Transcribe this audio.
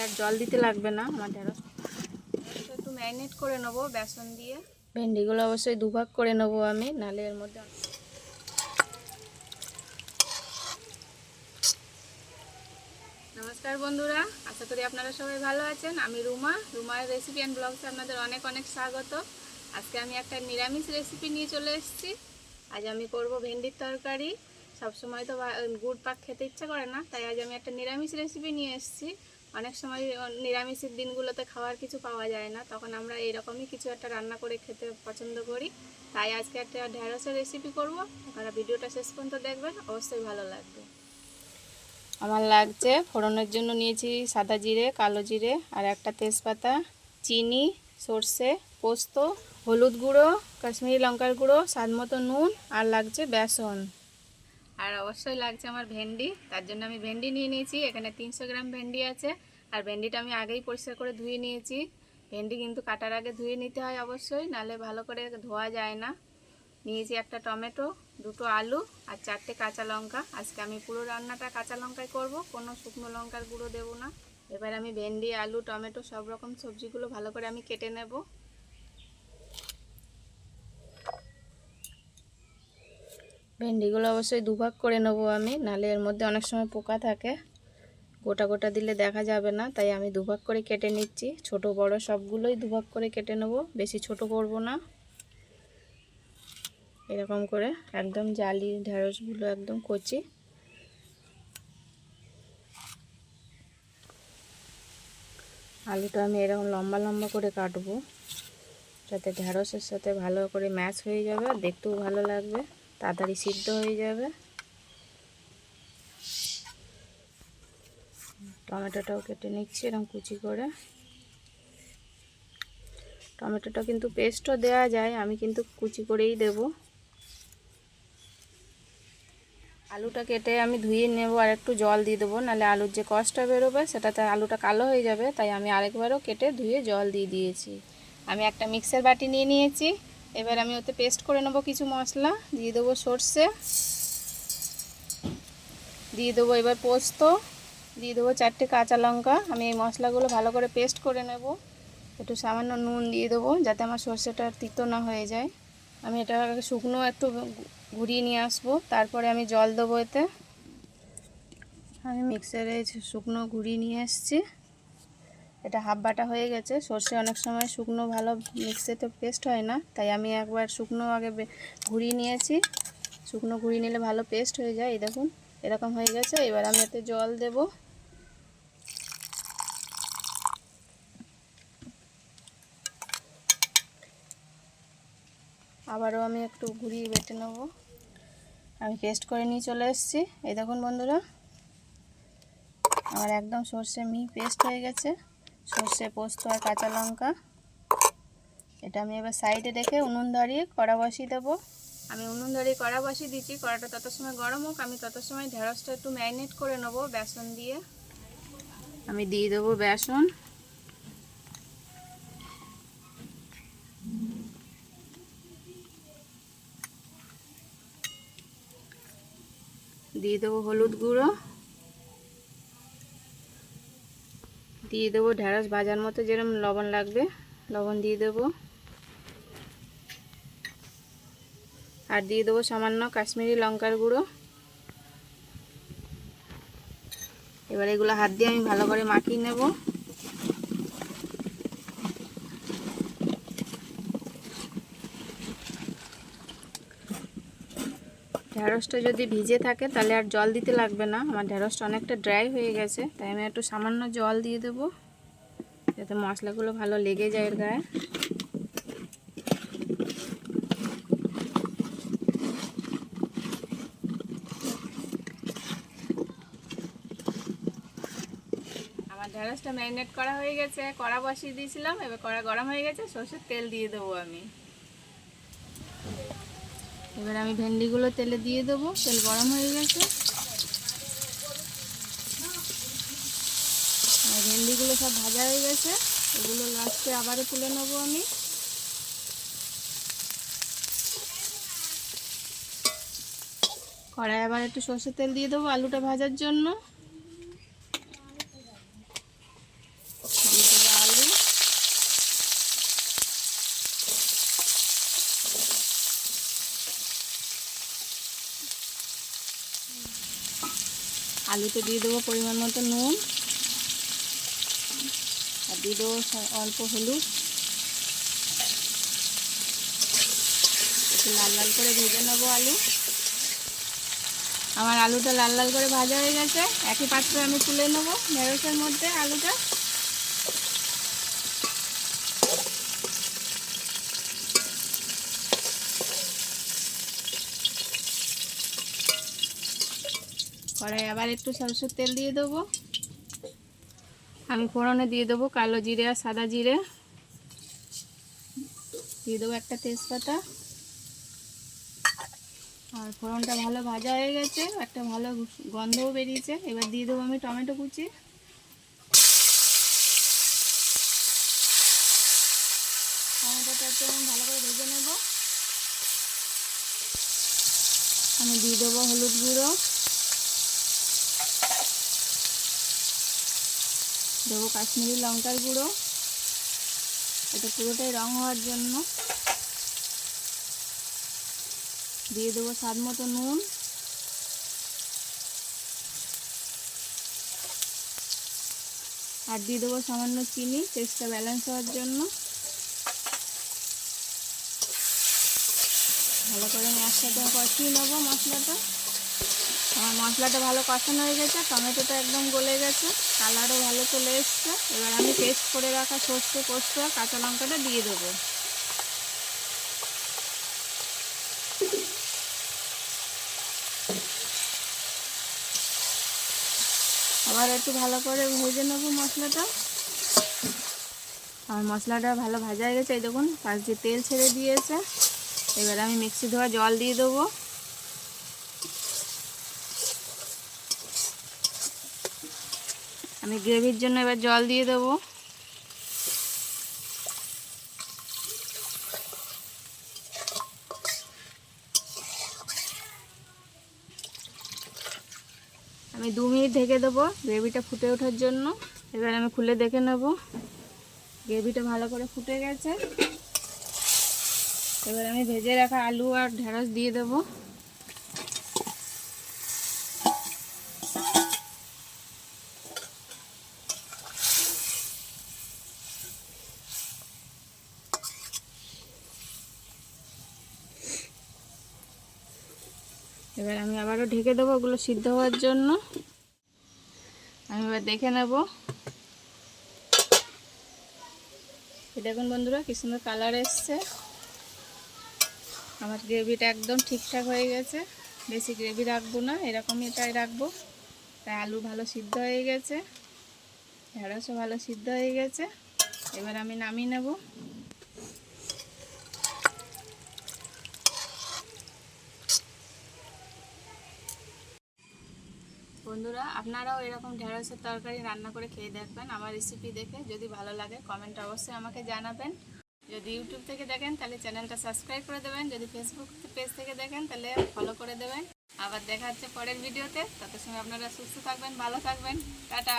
আর জল দিতে লাগবে না। আমার ঢেঁড়স একটু ম্যারিনেট করে নেবো বেসন দিয়ে। ভেন্ডিগুলো অবশ্যই দুভাগ করে নেবো আমি, নাহলে এর মধ্যে। নমস্কার বন্ধুরা, আশা করি আপনারা সবাই ভালো আছেন। আমি রুমার রেসিপি অ্যান্ড ব্লগসে আপনাদের অনেক অনেক স্বাগত। আজকে আমি একটা নিরামিষ রেসিপি নিয়ে চলে এসেছি। আজ আমি করব ভেন্ডির তরকারি। সবসময় তো গুড় পাক খেতে ইচ্ছা করে না, তাই আজ আমি একটা নিরামিষ রেসিপি নিয়ে এসেছি। অনেক সময় নিরামিষের দিনগুলোতে খাওয়ার কিছু পাওয়া যায় না, তখন আমরা এইরকমই কিছু একটা রান্না করে খেতে পছন্দ করি। তাই আজকে একটা ঢেঁড়সের রেসিপি করব। আপনারা ভিডিওটা শেষ পর্যন্ত দেখবেন, অবশ্যই ভালো লাগবে। আমার লাগছে ফোড়নের জন্য নিয়েছি সাদা জিরে, কালো জিরে আর একটা তেজপাতা, চিনি, সর্ষে, পোস্ত, হলুদ গুঁড়ো, কাশ্মীরি লঙ্কার গুঁড়ো, স্বাদ মতো নুন, আর লাগছে বেসন। আর অবশ্যই লাগছে আমার ভেন্ডি, তার জন্য আমি ভেন্ডি নিয়ে নিয়েছি। এখানে 300 গ্রাম ভেন্ডি আছে। আর ভেন্ডিটা আমি আগেই পরিষ্কার করে ধুয়ে নিয়েছি। ভেন্ডি কিন্তু কাটার আগে ধুয়ে নিতে হয় অবশ্যই, নাহলে ভালো করে ধোয়া যায় না। নিয়েছি একটা টমেটো, দুটো আলু আর 4টে কাঁচা লঙ্কা। আজকে আমি পুরো রান্নাটা কাঁচা লঙ্কায় করব, কোনো শুকনো লঙ্কার গুঁড়ো দেবো না। এবার আমি ভেন্ডি, আলু, টমেটো সব রকম সবজিগুলো ভালো করে আমি কেটে নেব। ভেন্ডিগুলো অবশ্যই দুভাগ করে নেব আমি, নাহলে এর মধ্যে অনেক সময় পোকা থাকে, গোটা গোটা দিলে দেখা যাবে না। তাই আমি দুভাগ করে কেটে নিচ্ছি। ছোট বড় সবগুলোই দুভাগ করে কেটে নেব, বেশি ছোট করব না। এরকম করে একদম জালি ঢেঁড়সগুলো একদম কচি। আলুটা আমি এরকম লম্বা লম্বা করে কাটবো, যাতে ঢেঁড়সের সাথে ভালো করে ম্যাচ হয়ে যাবে আর দেখতেও ভালো লাগবে, তাড়াতাড়ি সিদ্ধ হয়ে যাবে। টমেটোটাও কেটে নিচ্ছি এরকম কুচি করে। টমেটোটা কিন্তু পেস্টও দেওয়া যায়, আমি কিন্তু কুচি করেই দেব। আলুটা কেটে আমি ধুয়ে নেব আর একটু জল দিয়ে দেবো, নাহলে আলুর যে কষটা বেরোবে সেটাতে আলুটা কালো হয়ে যাবে। তাই আমি আরেকবারও কেটে ধুয়ে জল দিয়ে দিয়েছি। আমি একটা মিক্সার বাটি নিয়ে নিয়েছি। এবার আমি ওতে পেস্ট করে নেব কিছু মশলা। দিয়ে দেবো সর্ষে, দিয়ে দেবো এবার পোস্ত, দিয়ে দেবো 4টে কাঁচা লঙ্কা। আমি এই মশলাগুলো ভালো করে পেস্ট করে নেব। একটু সামান্য নুন দিয়ে দেবো, যাতে আমার সর্ষেটা তিতো না হয়ে যায়। আমি এটা শুকনো একটু ঘুরিয়ে নিয়ে আসবো, তারপরে আমি জল দেবো এতে। আমি মিক্সারে শুকনো ঘুরিয়ে নিয়ে এসেছি। এটা হাফ বাটা হয়ে গেছে। সর্ষে অনেক সময় শুকনো ভালো মিক্সিতে পেস্ট হয় না, তাই আমি একবার শুকনো আগে ঘুরিয়ে নিয়েছি। শুকনো ঘুরিয়ে নিলে ভালো পেস্ট হয়ে যায়। এই দেখুন এরকম হয়ে গেছে। এবার আমি এতে জল দেব। আবারও আমি একটু ঘুরিয়ে বেটে নেব। আমি পেস্ট করে নিয়ে চলে এসেছি। এই দেখুন বন্ধুরা, আমার একদম সর্ষে পেস্ট হয়ে গেছে। সর্ষে, পোস্ত আর কাঁচা লঙ্কা। এটা আমি এবার সাইডে রেখে উনুন ধরিয়ে কড়া বসিয়ে দেবো। আমি উনুন ধরিয়ে কড়া বসিয়ে দিচ্ছি। কড়াটা তত সময় গরম হোক, আমি তত সময় ঢেঁড়সটা একটু ম্যারিনেট করে নেব বেসন দিয়ে। আমি দিয়ে দেবো বেসন, দিয়ে দেবো হলুদ গুঁড়ো, দিয়ে দেবো ঢেঁড়স ভাজার মতো যেরকম লবণ লাগবে লবণ দিয়ে দেবো, আর দিয়ে দেবো সামান্য কাশ্মীরি লঙ্কার গুঁড়ো। এবার এগুলো হাত দিয়ে আমি ভালো করে মাখিয়ে নেব। ঢেঁড়সটা যদি ভিজে থাকে তাহলে আর জল দিতে লাগবে না। আমার ঢেঁড়সটা অনেকটা ড্রাই হয়ে গেছে, তাই আমি একটু সামান্য জল দিয়ে দেবো, যাতে মশলাগুলো ভালো লেগে যায় এর গায়ে। আমার ঢেঁড়সটা ম্যারিনেট করা হয়ে গেছে। কড়া বসিয়ে দিয়েছিলাম, এবার কড়া গরম হয়ে গেছে। সরষের তেল দিয়ে দেবো আমি। এবার আমি ভেন্ডিগুলো তেলে দিয়ে দেবো। তেল গরম হয়ে গেছে। আর ভেন্ডিগুলো সব ভাজা হয়ে গেছে। এগুলো লাস্টে আবারও তুলে নেবো আমি। কড়াই আবার একটু সরষের তেল দিয়ে দেবো আলুটা ভাজার জন্য। আলুতে দিয়ে দেবো পরিমাণ মতো নুন, আর দিয়ে দেবো অল্প হলুদ। একটু লাল লাল করে ভেজে নেবো আলু। আমার আলুটা লাল লাল করে ভাজা হয়ে গেছে। একই পাত্রে আমি তুলে নেবো ঢেঁড়সের মধ্যে আলুটা। কড়াই আবার একটু সরষের তেল দিয়ে দেবো। আমি ফোড়নে দিয়ে দেবো কালো জিরে আর সাদা জিরে, দিয়ে দেবো একটা তেজপাতা। আর ফোড়নটা ভালো ভাজা হয়ে গেছে, একটা ভালো গন্ধও বেরিয়েছে। এবার দিয়ে দেবো আমি টমেটো কুচি। টমেটোটা একটু ভালো করে ভেজে নেব। আমি দিয়ে দেবো হলুদ গুঁড়ো, দেবো কাশ্মীরি লঙ্কার গুঁড়ো, এটা পুরোটাই রং হওয়ার জন্য। দিয়ে দেবো স্বাদ মতো নুন, আর দিয়ে দেবো সামান্য চিনি, টেস্টটা ব্যালেন্স হওয়ার জন্য। ভালো করে আমি একসাথে কষিয়ে নেবো মশলাটা। আমার মশলাটা ভালো কষানো হয়ে গেছে, টমেটোটা একদম গলে গেছে, কালারও ভালো চলে এসছে। এবার আমি পেস্ট করে রাখা সর্ষে, পোস্ত আর কাঁচা লঙ্কাটা দিয়ে দেবো। আবার একটু ভালো করে ভেজে নেবো মশলাটা। আর মশলাটা ভালো ভাজা হয়ে গেছে, এই দেখুন পাশ দিয়ে তেল ছেড়ে দিয়েছে। এবার আমি মিক্সি ধোয়া জল দিয়ে দেবো। আমি গ্রেভির জন্য এবার জল দিয়ে দেবো। আমি 2 মিনিট ঢেকে দেবো গ্রেভিটা ফুটে ওঠার জন্য। এবার আমি খুলে দেখে নেব, গ্রেভিটা ভালো করে ফুটে গেছে। এবার আমি ভেজে রাখা আলু আর ঢেঁড়স দিয়ে দেবো। এবার আমি আবারও ঢেকে দেবো ওগুলো সিদ্ধ হওয়ার জন্য। আমি এবার দেখে নেব। দেখুন বন্ধুরা কি সুন্দর কালার এসছে। আমার গ্রেভিটা একদম ঠিকঠাক হয়ে গেছে, বেশি গ্রেভি রাখবো না, এরকমই এটাই রাখবো। তাই আলু ভালো সিদ্ধ হয়ে গেছে, ঢেঁড়সও ভালো সিদ্ধ হয়ে গেছে। এবার আমি নামিয়ে নেব। বন্ধুরা আপনারাও এরকম ঢেঁড়সের তরকারি রান্না করে খেয়ে দেখবেন আমার রেসিপি দেখে। যদি ভালো লাগে কমেন্টে অবশ্যই আমাকে জানাবেন। যদি ইউটিউব থেকে দেখেন তাহলে চ্যানেলটা সাবস্ক্রাইব করে দেবেন, যদি ফেসবুক পেজ থেকে দেখেন তাহলে ফলো করে দেবেন। আবার দেখা হচ্ছে পরের ভিডিওতে। তত সময় আপনারা সুস্থ থাকবেন, ভালো থাকবেন। টাটা।